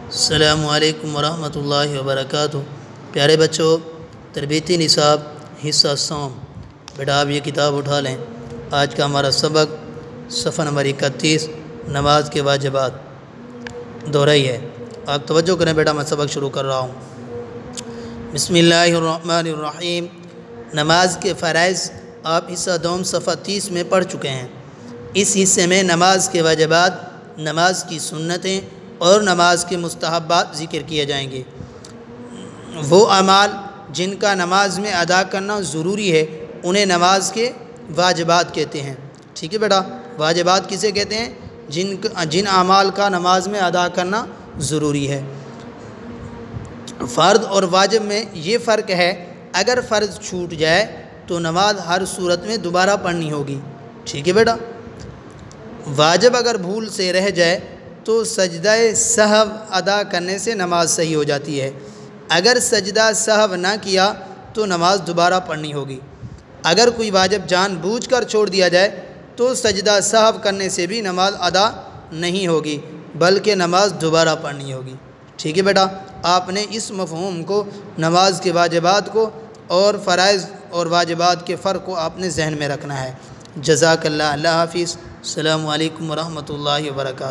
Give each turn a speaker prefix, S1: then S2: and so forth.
S1: السلام علیکم ورحمۃ اللہ وبرکاتہ۔ پیارے بچوں، تربیتی نصاب حصہ سوم، بیٹا آپ یہ کتاب اٹھا لیں۔ آج کا ہمارا سبق صفحہ نمبر 31، نماز کے واجبات دوہرا ہی ہے۔ آپ توجہ کریں بیٹا، میں سبق شروع کر رہا ہوں۔ بسم اللہ الرحمن الرحیم۔ نماز کے فرائض آپ حصہ دوم صفحہ 30 میں پڑھ چکے ہیں۔ اس حصے میں نماز کے واجبات، نماز کی سنتیں اور نماز کے مستحبات ذکر کیے جائیں گے۔ وہ اعمال جن کا نماز میں ادا کرنا ضروری ہے انہیں نماز کے واجبات کہتے ہیں۔ ٹھیک ہے بیٹا، واجبات کسے کہتے ہیں؟ جن اعمال کا نماز میں ادا کرنا ضروری ہے۔ فرض اور واجب میں یہ فرق ہے، اگر فرض چھوٹ جائے تو نماز ہر صورت میں دوبارہ پڑھنی ہوگی۔ ٹھیک ہے بیٹا، واجب اگر بھول سے رہ جائے تو سجدہ سہو ادا کرنے سے نماز صحیح ہو جاتی ہے۔ اگر سجدہ سہو نہ کیا تو نماز دوبارہ پڑھنی ہوگی۔ اگر کوئی واجب جان بوجھ کر چھوڑ دیا جائے تو سجدہ سہو کرنے سے بھی نماز ادا نہیں ہوگی بلکہ نماز دوبارہ پڑھنی ہوگی۔ ٹھیک ہے بیٹا، آپ نے اس مفہوم کو، نماز کے واجبات کو اور فرائض اور واجبات کے فرق کو آپ نے ذہن میں رکھنا ہے۔ جزاک اللہ۔ اللہ حافظ۔ السلام علیکم ورحمۃ اللہ وبرکاتہ۔